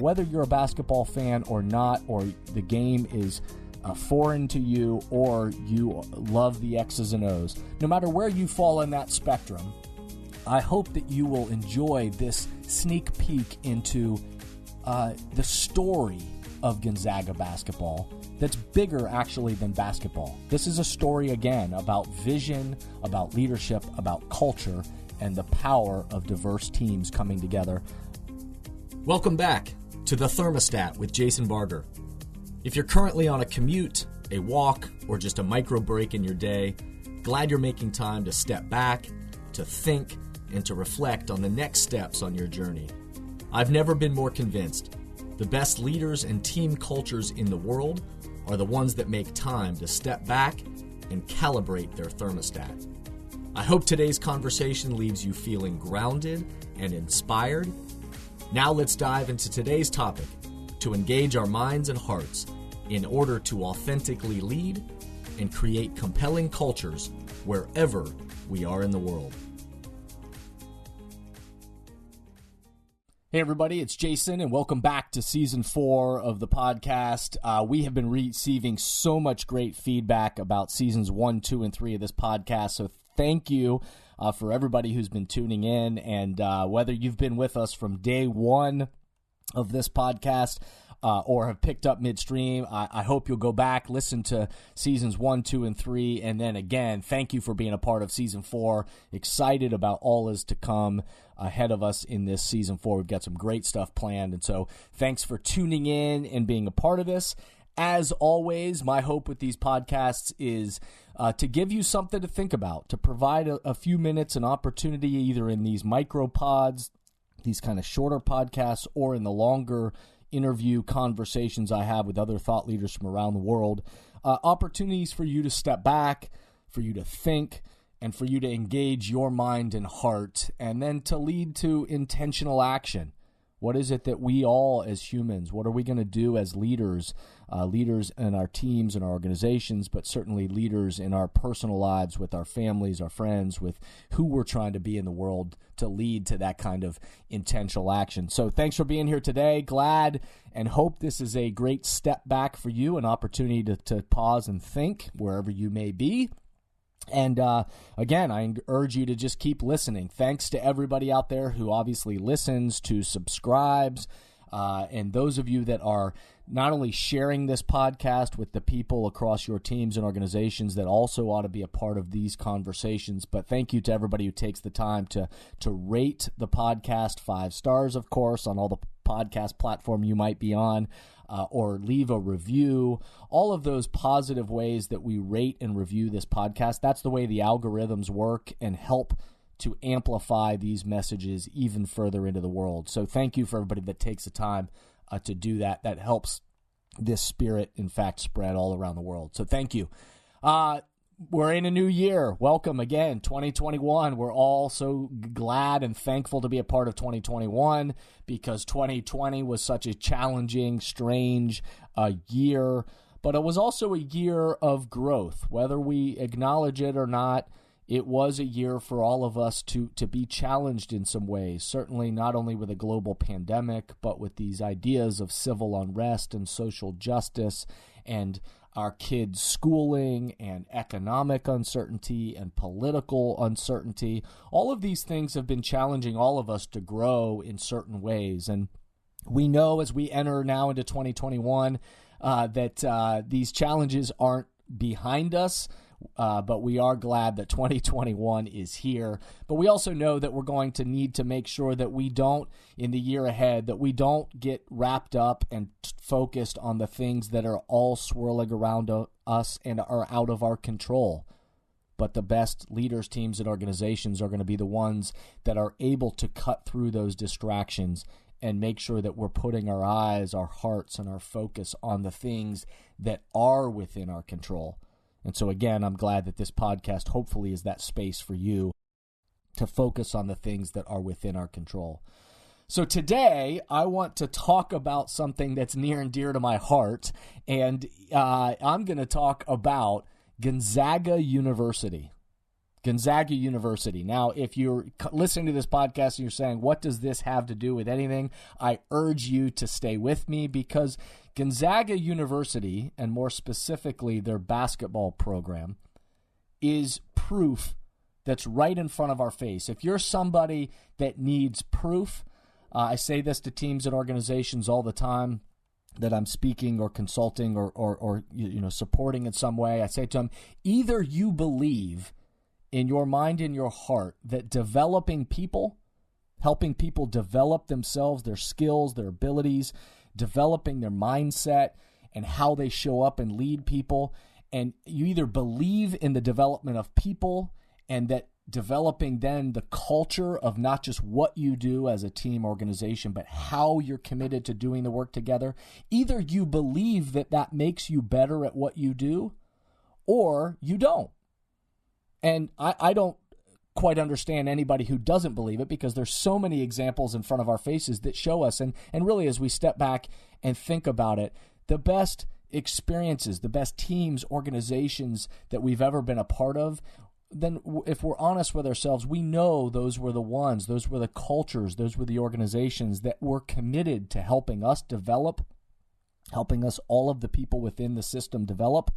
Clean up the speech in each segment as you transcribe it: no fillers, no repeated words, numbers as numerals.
Whether you're a basketball fan or not, or the game is foreign to you, or you love the X's and O's, no matter where you fall in that spectrum, I hope that you will enjoy this sneak peek into the story of Gonzaga basketball that's bigger actually than basketball. This is a story, again, about vision, about leadership, about culture, and the power of diverse teams coming together. Welcome back to The Thermostat with Jason Barger. If you're currently on a commute, a walk, or just a micro break in your day, glad you're making time to step back, to think, and to reflect on the next steps on your journey. I've never been more convinced. The best leaders and team cultures in the world are the ones that make time to step back and calibrate their thermostat. I hope today's conversation leaves you feeling grounded and inspired. Now let's dive into today's topic to engage our minds and hearts in order to authentically lead and create compelling cultures wherever we are in the world. Hey everybody, it's Jason, and welcome back to Season 4 of the podcast. We have been receiving so much great feedback about Seasons 1, 2, and 3 of this podcast, so thank you for everybody who's been tuning in, and whether you've been with us from day one of this podcast or have picked up midstream, I hope you'll go back, listen to Seasons 1, 2, and 3, and then again, thank you for being a part of Season 4. Excited about all is to come ahead of us in this Season 4. We've got some great stuff planned, and so thanks for tuning in and being a part of this. As always, my hope with these podcasts is to give you something to think about, to provide a few minutes, an opportunity either in these micro pods, these kind of shorter podcasts, or in the longer interview conversations I have with other thought leaders from around the world, opportunities for you to step back, for you to think, and for you to engage your mind and heart, and then to lead to intentional action. What is it that we all as humans, what are we going to do as leaders, leaders in our teams and our organizations, but certainly leaders in our personal lives with our families, our friends, with who we're trying to be in the world to lead to that kind of intentional action. So thanks for being here today. Glad and hope this is a great step back for you, an opportunity to pause and think wherever you may be. And again, I urge you to just keep listening. Thanks to everybody out there who obviously listens, to subscribes, and those of you that are not only sharing this podcast with the people across your teams and organizations that also ought to be a part of these conversations, but thank you to everybody who takes the time to rate the podcast 5 stars, of course, on all the podcast platform you might be on, or leave a review. All of those positive ways that we rate and review this podcast, that's the way the algorithms work and help to amplify these messages even further into the world. So thank you for everybody that takes the time to do that. That helps this spirit, in fact, spread all around the world. So thank you. We're in a new year. Welcome again, 2021. We're all so glad and thankful to be a part of 2021 because 2020 was such a challenging, strange year, but it was also a year of growth. Whether we acknowledge it or not, it was a year for all of us to be challenged in some ways, certainly not only with a global pandemic, but with these ideas of civil unrest and social justice and our kids' schooling and economic uncertainty and political uncertainty. All of these things have been challenging all of us to grow in certain ways. And we know as we enter now into 2021 that these challenges aren't behind us, but we are glad that 2021 is here. But we also know that we're going to need to make sure that we don't, in the year ahead, that we don't get wrapped up and focused on the things that are all swirling around us and are out of our control. But the best leaders, teams, and organizations are going to be the ones that are able to cut through those distractions and make sure that we're putting our eyes, our hearts, and our focus on the things that are within our control. And so again, I'm glad that this podcast hopefully is that space for you to focus on the things that are within our control. So today, I want to talk about something that's near and dear to my heart, and I'm going to talk about Gonzaga University. Gonzaga University. Now, if you're listening to this podcast and you're saying, what does this have to do with anything? I urge you to stay with me, because Gonzaga University, and more specifically their basketball program, is proof that's right in front of our face. If you're somebody that needs proof, I say this to teams and organizations all the time that I'm speaking or consulting or supporting in some way. I say to them, either you believe in your mind and your heart that developing people, helping people develop themselves, their skills, their abilities, developing their mindset and how they show up and lead people, and you either believe in the development of people and that developing then the culture of not just what you do as a team organization, but how you're committed to doing the work together. Either you believe that that makes you better at what you do, or you don't. And I don't quite understand anybody who doesn't believe it, because there's so many examples in front of our faces that show us. And really, as we step back and think about it, the best experiences, the best teams, organizations that we've ever been a part of, then if we're honest with ourselves, we know those were the ones, those were the cultures, those were the organizations that were committed to helping us develop, helping us, all of the people within the system, develop,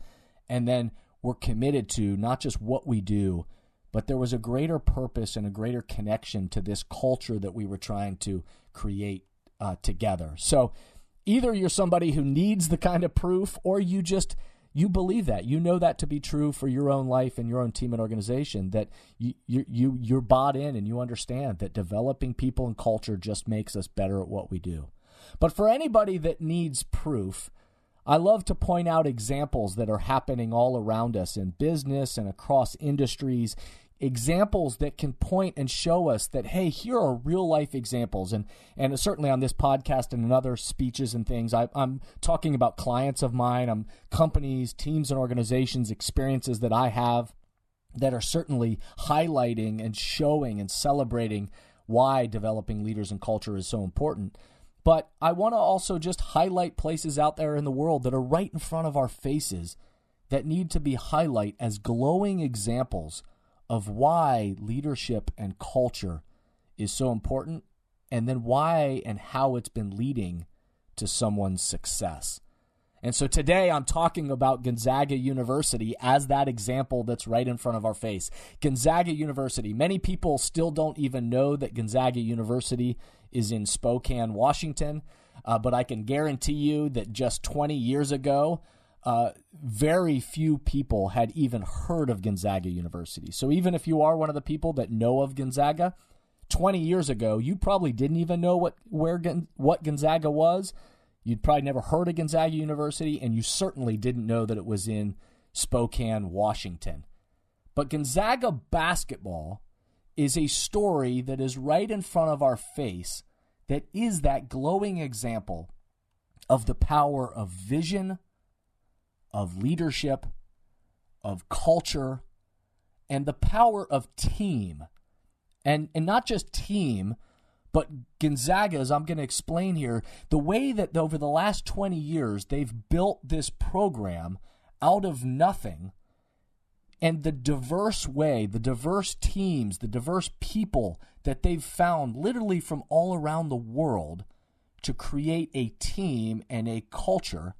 and then we're committed to not just what we do, but there was a greater purpose and a greater connection to this culture that we were trying to create together. So either you're somebody who needs the kind of proof, or you believe that. You know that to be true for your own life and your own team and organization, that you're bought in and you understand that developing people and culture just makes us better at what we do. But for anybody that needs proof, I love to point out examples that are happening all around us in business and across industries, examples that can point and show us that, hey, here are real life examples. And certainly on this podcast and in other speeches and things, I'm talking about clients of mine, companies, teams and organizations, experiences that I have that are certainly highlighting and showing and celebrating why developing leaders and culture is so important. But I want to also just highlight places out there in the world that are right in front of our faces that need to be highlighted as glowing examples of why leadership and culture is so important, and then why and how it's been leading to someone's success. And so today I'm talking about Gonzaga University as that example that's right in front of our face. Gonzaga University. Many people still don't even know that Gonzaga University is in Spokane, Washington, but I can guarantee you that just 20 years ago, very few people had even heard of Gonzaga University. So even if you are one of the people that know of Gonzaga, 20 years ago, you probably didn't even know what Gonzaga was. You'd probably never heard of Gonzaga University, and you certainly didn't know that it was in Spokane, Washington. But Gonzaga basketball is a story that is right in front of our face that is that glowing example of the power of vision, of leadership, of culture, and the power of team. And not just team, but Gonzaga, as I'm going to explain here, the way that over the last 20 years they've built this program out of nothing, and the diverse way, the diverse teams, the diverse people that they've found literally from all around the world to create a team and a culture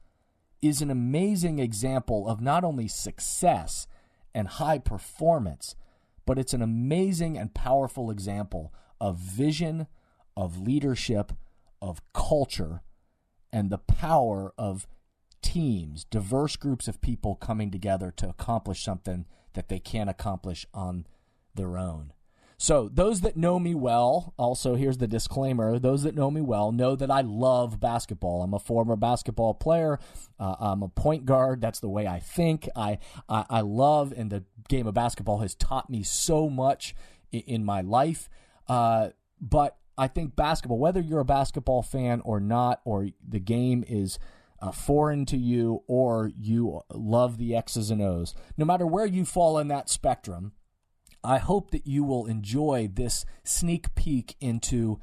is an amazing example of not only success and high performance, but it's an amazing and powerful example of vision, of leadership, of culture, and the power of teams, diverse groups of people coming together to accomplish something that they can't accomplish on their own. So those that know me well, also here's the disclaimer, those that know me well know that I love basketball. I'm a former basketball player. I'm a point guard. That's the way I think. I love, and the game of basketball has taught me so much in my life. But I think basketball, whether you're a basketball fan or not, or the game is foreign to you, or you love the X's and O's, no matter where you fall in that spectrum, I hope that you will enjoy this sneak peek into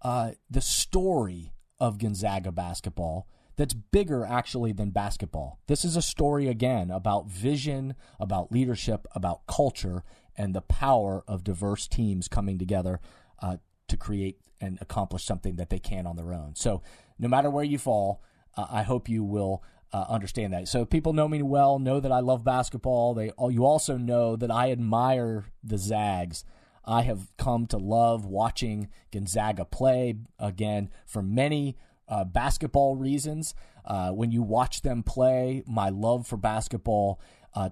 the story of Gonzaga basketball that's bigger actually than basketball. This is a story, again, about vision, about leadership, about culture, and the power of diverse teams coming together to create and accomplish something that they can on their own. So no matter where you fall, I hope you will understand that. So people know me well, know that I love basketball. You also know that I admire the Zags. I have come to love watching Gonzaga play, again, for many basketball reasons. When you watch them play, my love for basketball,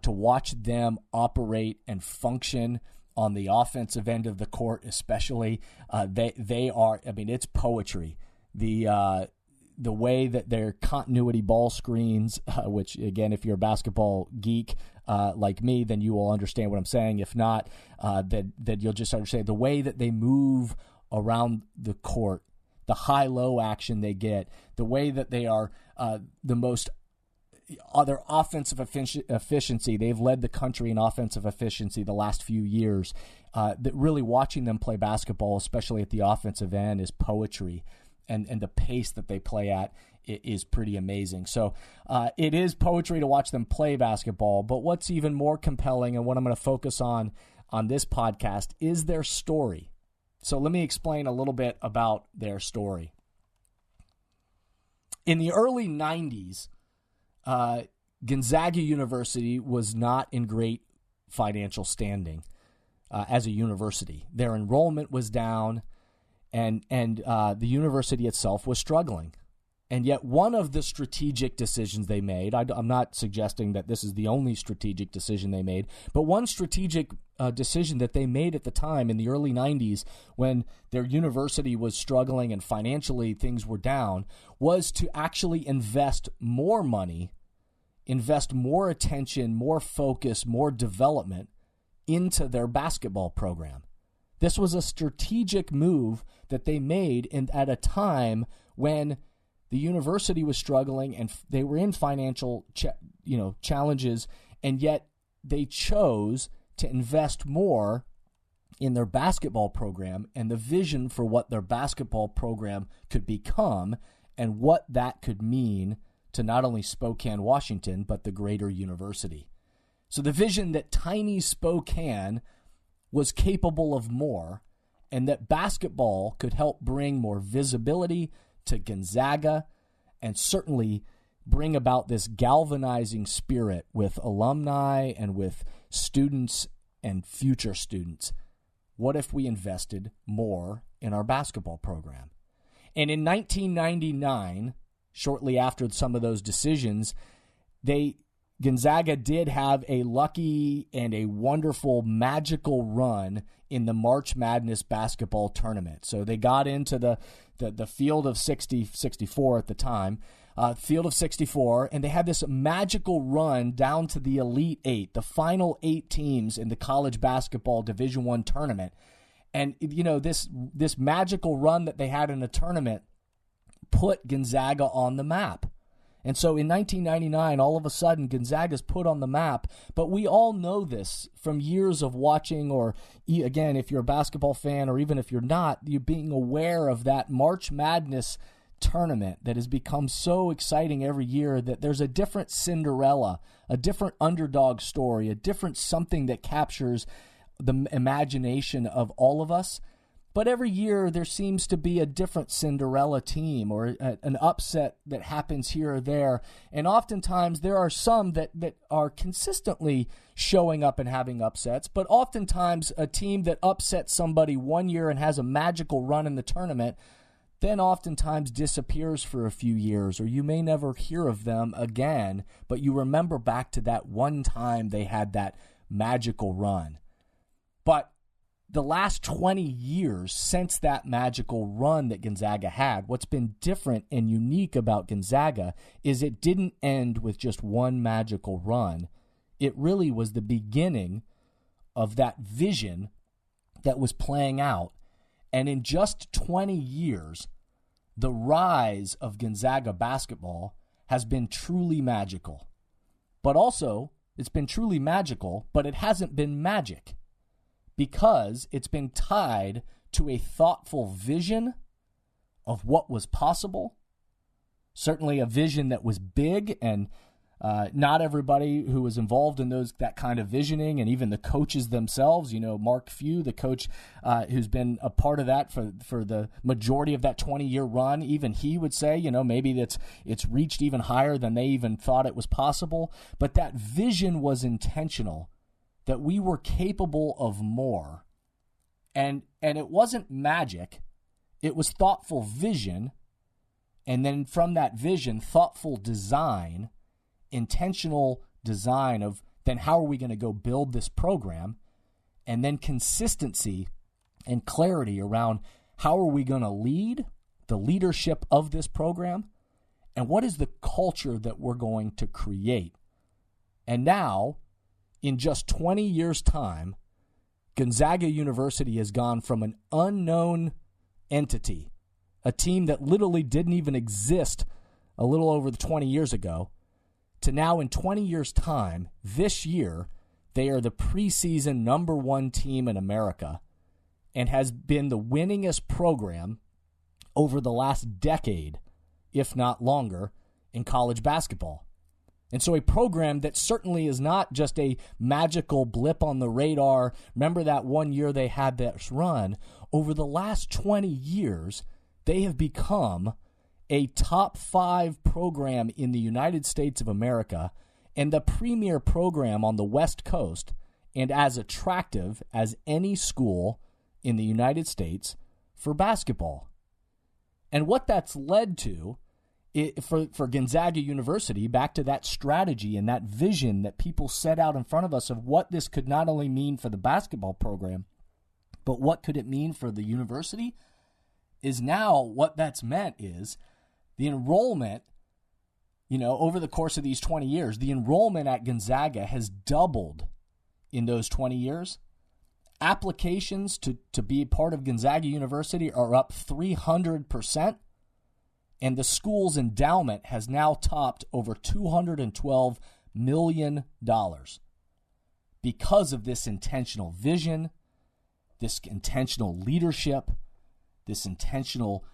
to watch them operate and function on the offensive end of the court especially, they are, I mean, it's poetry. The way that their continuity ball screens, which, again, if you're a basketball geek like me, then you will understand what I'm saying. If not, that you'll just understand the way that they move around the court, the high-low action they get, the way that they are the most their offensive efficiency. They've led the country in offensive efficiency the last few years. That really watching them play basketball, especially at the offensive end, is poetry. And the pace that they play at is pretty amazing. So it is poetry to watch them play basketball, but what's even more compelling and what I'm going to focus on this podcast is their story. So let me explain a little bit about their story. In the early 90s, Gonzaga University was not in great financial standing as a university. Their enrollment was down, and the university itself was struggling. And yet one of the strategic decisions they made, I'm not suggesting that this is the only strategic decision they made, but one strategic decision that they made at the time in the early 90s when their university was struggling and financially things were down, was to actually invest more money, invest more attention, more focus, more development into their basketball program. This was a strategic move that they made at a time when the university was struggling and they were in financial challenges, and yet they chose to invest more in their basketball program and the vision for what their basketball program could become and what that could mean to not only Spokane, Washington, but the greater university. So the vision that tiny Spokane was capable of more, and that basketball could help bring more visibility to Gonzaga and certainly bring about this galvanizing spirit with alumni and with students and future students. What if we invested more in our basketball program? And in 1999, shortly after some of those decisions, Gonzaga did have a lucky and a wonderful, magical run in the March Madness basketball tournament. So they got into the field of 64 at the time, field of 64, and they had this magical run down to the Elite Eight, the final 8 teams in the college basketball Division I tournament. And, this magical run that they had in the tournament put Gonzaga on the map. And so in 1999, all of a sudden, Gonzaga's put on the map. But we all know this from years of watching, or again, if you're a basketball fan, or even if you're not, you being aware of that March Madness tournament that has become so exciting every year, that there's a different Cinderella, a different underdog story, a different something that captures the imagination of all of us. But every year there seems to be a different Cinderella team or an upset that happens here or there. And oftentimes there are some that are consistently showing up and having upsets. But oftentimes a team that upsets somebody one year and has a magical run in the tournament then oftentimes disappears for a few years, or you may never hear of them again, but you remember back to that one time they had that magical run. But the last 20 years since that magical run that Gonzaga had, what's been different and unique about Gonzaga is it didn't end with just one magical run. It really was the beginning of that vision that was playing out. And in just 20 years, the rise of Gonzaga basketball has been truly magical. But also, it's been truly magical, but it hasn't been magic, because it's been tied to a thoughtful vision of what was possible, certainly a vision that was big and Not everybody who was involved in that kind of visioning, and even the coaches themselves, Mark Few, the coach who's been a part of that for the majority of that 20-year run, even he would say, maybe it's reached even higher than they even thought it was possible. But that vision was intentional, that we were capable of more. And it wasn't magic. It was thoughtful vision. And then from that vision, thoughtful design, intentional design of then how are we going to go build this program, and then consistency and clarity around how are we going to lead the leadership of this program, and what is the culture that we're going to create. And now, in just 20 years' time, Gonzaga University has gone from an unknown entity, a team that literally didn't even exist a little over 20 years ago, to now in 20 years' time, this year, they are the preseason number 1 team in America and has been the winningest program over the last decade, if not longer, in college basketball. And so a program that certainly is not just a magical blip on the radar. Remember that one year they had this run. Over the last 20 years, they have become a top 5 program in the United States of America and the premier program on the West Coast, and as attractive as any school in the United States for basketball. And what that's led to for Gonzaga University, back to that strategy and that vision that people set out in front of us of what this could not only mean for the basketball program, but what could it mean for the university, is now what that's meant is the enrollment, over the course of these 20 years, the enrollment at Gonzaga has doubled in those 20 years. Applications to be part of Gonzaga University are up 300%. And the school's endowment has now topped over $212 million because of this intentional vision, this intentional leadership, this intentional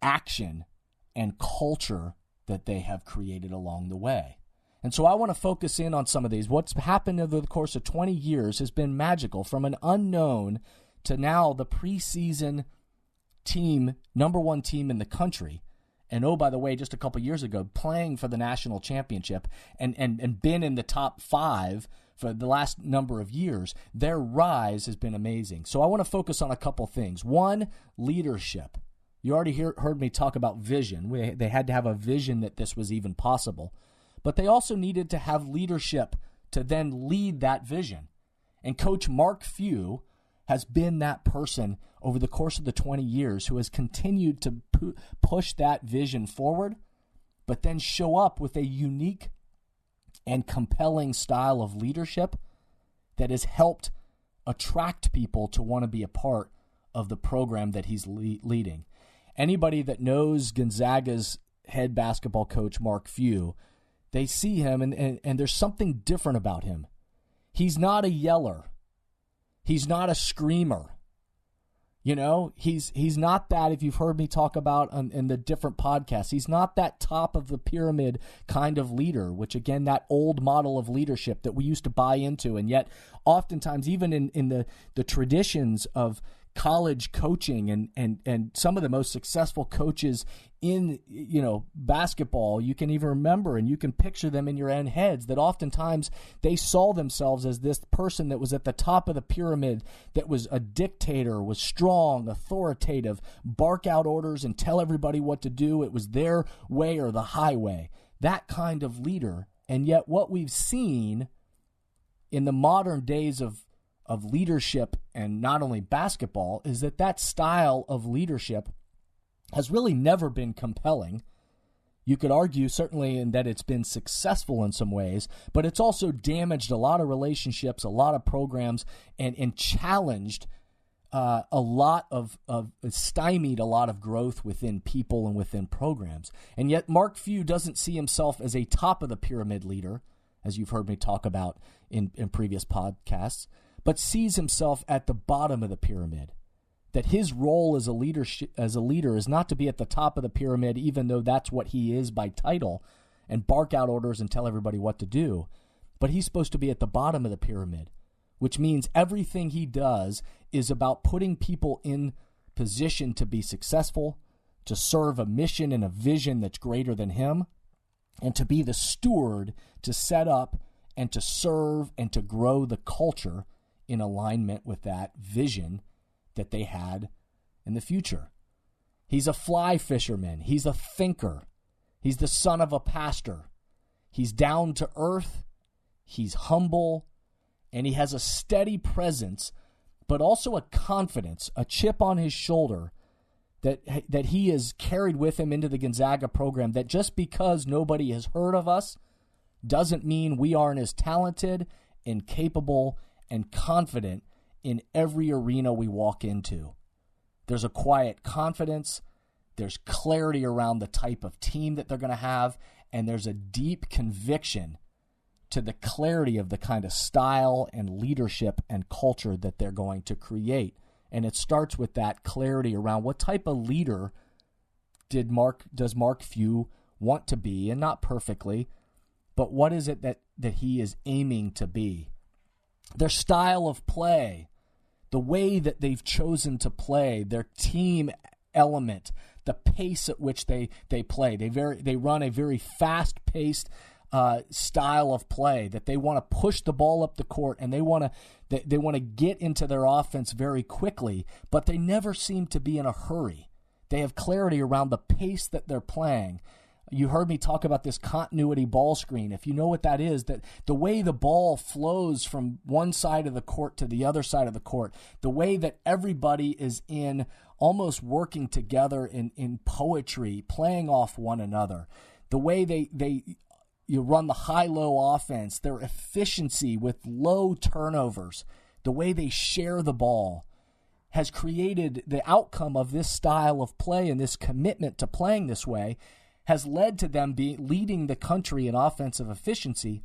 action and culture that they have created along the way. And so I want to focus in on some of these. What's happened over the course of 20 years has been magical, from an unknown to now the preseason team, number 1 team in the country. And oh, by the way, just a couple years ago, playing for the national championship and been in the top 5 for the last number of years. Their rise has been amazing. So I want to focus on a couple things. One, leadership. You already heard me talk about vision. They had to have a vision that this was even possible. But they also needed to have leadership to then lead that vision. And Coach Mark Few has been that person over the course of the 20 years who has continued to push that vision forward, but then show up with a unique and compelling style of leadership that has helped attract people to want to be a part of the program that he's leading. Anybody that knows Gonzaga's head basketball coach, Mark Few, they see him and there's something different about him. He's not a yeller. He's not a screamer. He's not that, if you've heard me talk about in the different podcasts, he's not that top of the pyramid kind of leader, which again, that old model of leadership that we used to buy into. And yet oftentimes, even in the traditions of college coaching and some of the most successful coaches in basketball, you can even remember and you can picture them in your own heads, that oftentimes they saw themselves as this person that was at the top of the pyramid, that was a dictator, was strong, authoritative, bark out orders and tell everybody what to do. It was their way or the highway, that kind of leader. And yet what we've seen in the modern days of leadership, and not only basketball, is that style of leadership has really never been compelling. You could argue certainly in that it's been successful in some ways, but it's also damaged a lot of relationships, a lot of programs, and challenged a lot of stymied a lot of growth within people and within programs. And yet Mark Few doesn't see himself as a top of the pyramid leader, as you've heard me talk about in previous podcasts, but sees himself at the bottom of the pyramid. That his role as a leader is not to be at the top of the pyramid, even though that's what he is by title and bark out orders and tell everybody what to do. But he's supposed to be at the bottom of the pyramid, which means everything he does is about putting people in position to be successful, to serve a mission and a vision that's greater than him, and to be the steward to set up and to serve and to grow the culture in alignment with that vision that they had in the future. He's a fly fisherman. He's a thinker. He's the son of a pastor. He's down to earth. He's humble. And he has a steady presence, but also a confidence, a chip on his shoulder that he has carried with him into the Gonzaga program, that just because nobody has heard of us doesn't mean we aren't as talented and capable and confident in every arena we walk into. There's a quiet confidence, there's clarity around the type of team that they're going to have, and there's a deep conviction to the clarity of the kind of style and leadership and culture that they're going to create. And it starts with that clarity around what type of leader does Mark Few want to be, and not perfectly, but what is it that he is aiming to be? Their style of play, the way that they've chosen to play, their team element, the pace at which they play. They run a very fast-paced style of play, that they want to push the ball up the court, and they want to get into their offense very quickly, but they never seem to be in a hurry. They have clarity around the pace that they're playing. You heard me talk about this continuity ball screen. If you know what that is, that the way the ball flows from one side of the court to the other side of the court, the way that everybody is in almost working together in poetry, playing off one another, the way you run the high-low offense, their efficiency with low turnovers, the way they share the ball has created the outcome of this style of play, and this commitment to playing this way has led to them leading the country in offensive efficiency,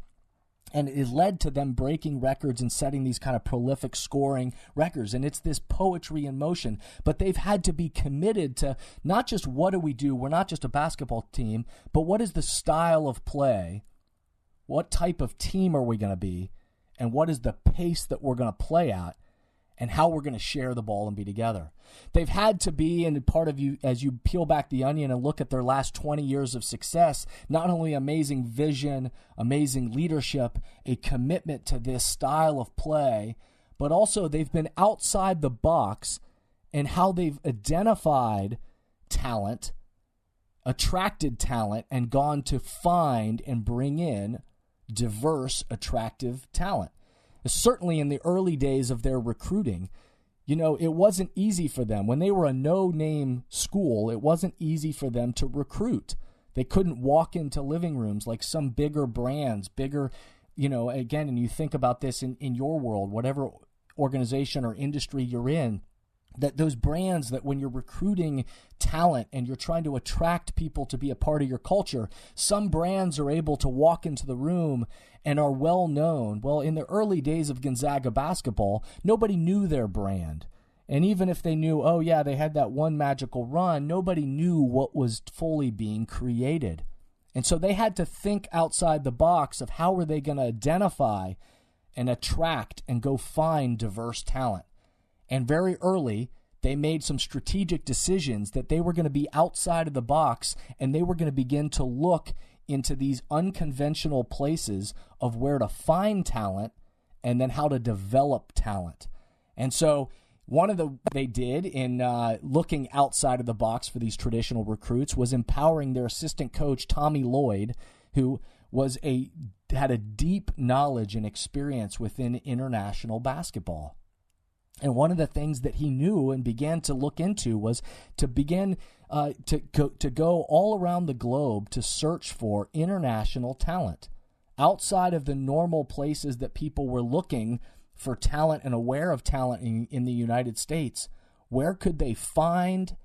and it led to them breaking records and setting these kind of prolific scoring records. And it's this poetry in motion. But they've had to be committed to not just what do we do, we're not just a basketball team, but what is the style of play? What type of team are we going to be? And what is the pace that we're going to play at? And how we're going to share the ball and be together. They've had to be, and part of you, as you peel back the onion and look at their last 20 years of success, not only amazing vision, amazing leadership, a commitment to this style of play, but also they've been outside the box in how they've identified talent, attracted talent, and gone to find and bring in diverse, attractive talent. Certainly in the early days of their recruiting, it wasn't easy for them. When they were a no-name school, it wasn't easy for them to recruit. They couldn't walk into living rooms like some bigger brands, again, and you think about this in your world, whatever organization or industry you're in, that those brands that when you're recruiting talent and you're trying to attract people to be a part of your culture, some brands are able to walk into the room and are well known. Well, in the early days of Gonzaga basketball, nobody knew their brand. And even if they knew, oh yeah, they had that one magical run, nobody knew what was fully being created. And so they had to think outside the box of how were they going to identify and attract and go find diverse talent. And very early, they made some strategic decisions that they were going to be outside of the box, and they were going to begin to look into these unconventional places of where to find talent and then how to develop talent. And so they did in looking outside of the box for these traditional recruits was empowering their assistant coach, Tommy Lloyd, who had a deep knowledge and experience within international basketball. And one of the things that he knew and began to look into was to begin to go all around the globe to search for international talent outside of the normal places that people were looking for talent and aware of talent in the United States. Where could they find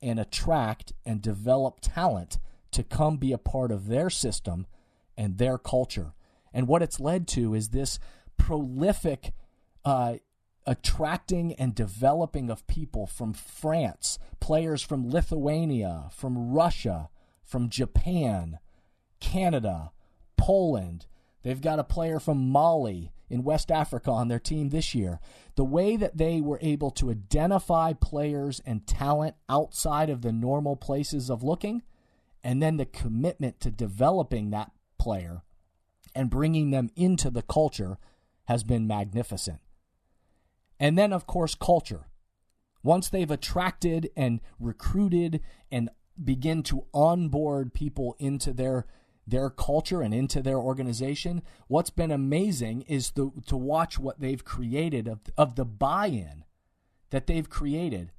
and attract and develop talent to come be a part of their system and their culture? And what it's led to is this prolific attracting and developing of people from France, players from Lithuania, from Russia, from Japan, Canada, Poland. They've got a player from Mali in West Africa on their team this year. The way that they were able to identify players and talent outside of the normal places of looking, and then the commitment to developing that player and bringing them into the culture has been magnificent. And then, of course, culture. Once they've attracted and recruited and begin to onboard people into their culture and into their organization, what's been amazing is to watch what they've created of the buy-in that they've created.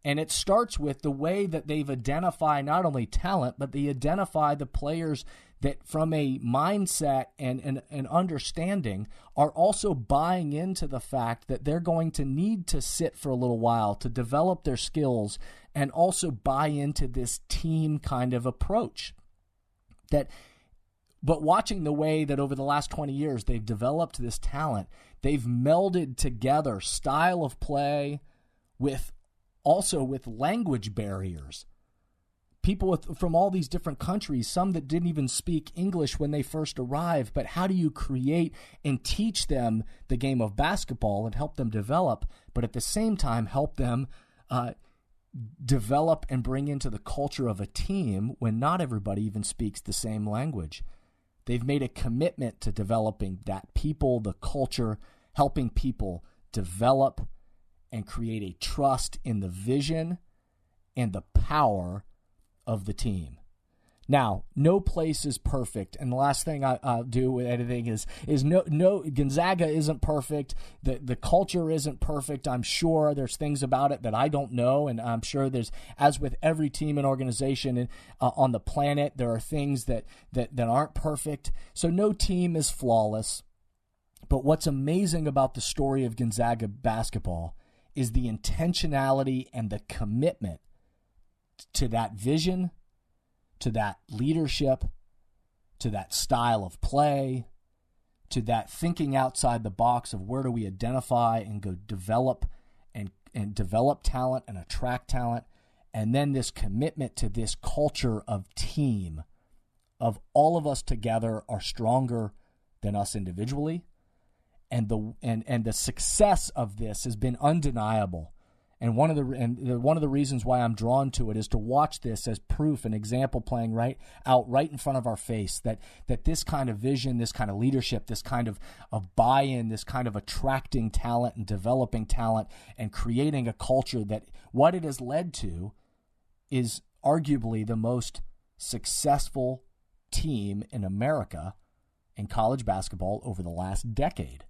And it starts with the way that they've identified not only talent, but they identify the players that from a mindset and an understanding are also buying into the fact that they're going to need to sit for a little while to develop their skills and also buy into this team kind of approach. But watching the way that over the last 20 years they've developed this talent, they've melded together style of play with language barriers. People from all these different countries, some that didn't even speak English when they first arrived, but how do you create and teach them the game of basketball and help them develop, but at the same time help them develop and bring into the culture of a team when not everybody even speaks the same language? They've made a commitment to developing that people, the culture, helping people develop and create a trust in the vision and the power of the team. Now, no place is perfect, and the last thing I'll do with anything is no Gonzaga isn't perfect. The culture isn't perfect. I'm sure there's things about it that I don't know, and I'm sure there's, as with every team and organization on the planet, there are things that aren't perfect. So no team is flawless. But what's amazing about the story of Gonzaga basketball is the intentionality and the commitment to that vision, to that leadership, to that style of play, to that thinking outside the box of where do we identify and go develop and develop talent and attract talent, and then this commitment to this culture of team, of all of us together are stronger than us individually, and the success of this has been undeniable. And one of the reasons why I'm drawn to it is to watch this as proof, an example playing right in front of our face, that this kind of vision, this kind of leadership, this kind of buy-in, this kind of attracting talent and developing talent and creating a culture, that what it has led to is arguably the most successful team in America in college basketball over the last decade.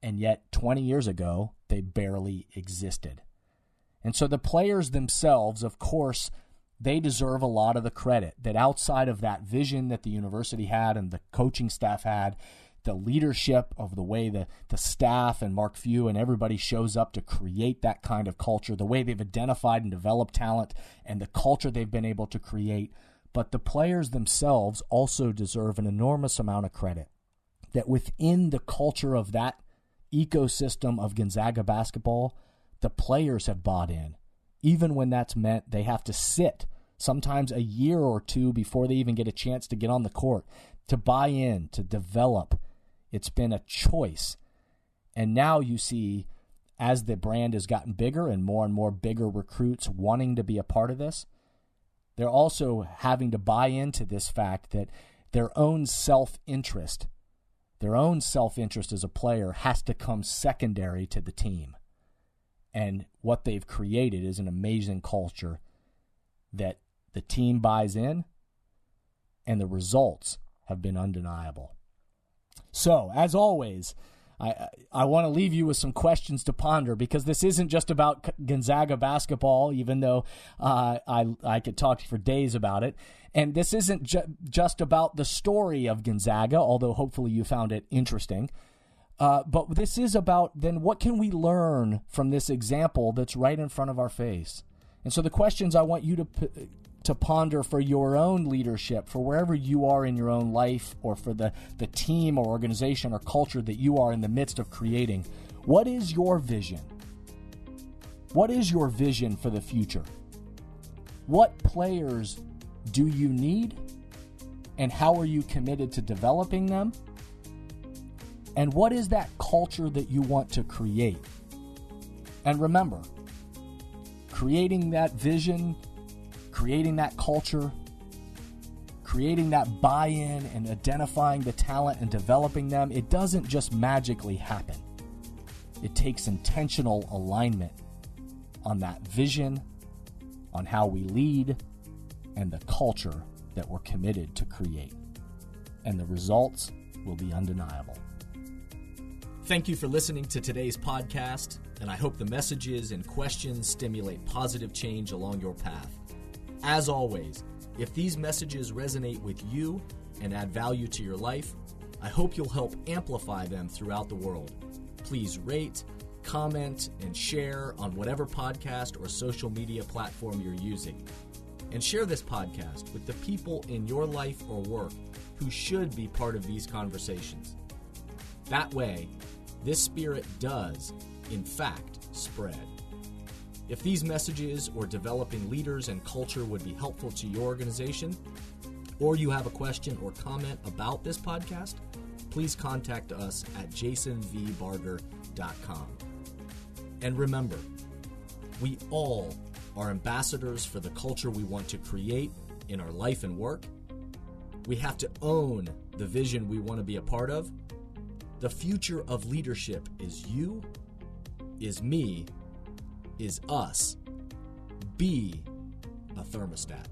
And yet 20 years ago, they barely existed. And so the players themselves, of course, they deserve a lot of the credit that outside of that vision that the university had and the coaching staff had, the leadership of the way the staff and Mark Few and everybody shows up to create that kind of culture, the way they've identified and developed talent and the culture they've been able to create. But the players themselves also deserve an enormous amount of credit that within the culture of that ecosystem of Gonzaga basketball, the players have bought in, even when that's meant they have to sit sometimes a year or two before they even get a chance to get on the court, to buy in, to develop. It's been a choice. And now you see, as the brand has gotten bigger and more bigger recruits wanting to be a part of this, they're also having to buy into this fact that their own self-interest as a player has to come secondary to the team. And what they've created is an amazing culture that the team buys in, and the results have been undeniable. So, as always, I want to leave you with some questions to ponder, because this isn't just about Gonzaga basketball, even though I could talk to you for days about it. And this isn't just about the story of Gonzaga, although hopefully you found it interesting. But this is about, then, what can we learn from this example that's right in front of our face? And so the questions I want you to ponder for your own leadership, for wherever you are in your own life, or for the team or organization or culture that you are in the midst of creating. What is your vision? What is your vision for the future? What players do you need? And how are you committed to developing them? And what is that culture that you want to create? And remember, creating that vision, creating that culture, creating that buy-in and identifying the talent and developing them, it doesn't just magically happen. It takes intentional alignment on that vision, on how we lead, and the culture that we're committed to create. And the results will be undeniable. Thank you for listening to today's podcast, and I hope the messages and questions stimulate positive change along your path. As always, if these messages resonate with you and add value to your life, I hope you'll help amplify them throughout the world. Please rate, comment, and share on whatever podcast or social media platform you're using. And share this podcast with the people in your life or work who should be part of these conversations. That way, this spirit does, in fact, spread. If these messages or developing leaders and culture would be helpful to your organization, or you have a question or comment about this podcast, please contact us at jasonvbarger.com. And remember, we all are ambassadors for the culture we want to create in our life and work. We have to own the vision we want to be a part of. The future of leadership is you, is me, is us. Be a thermostat.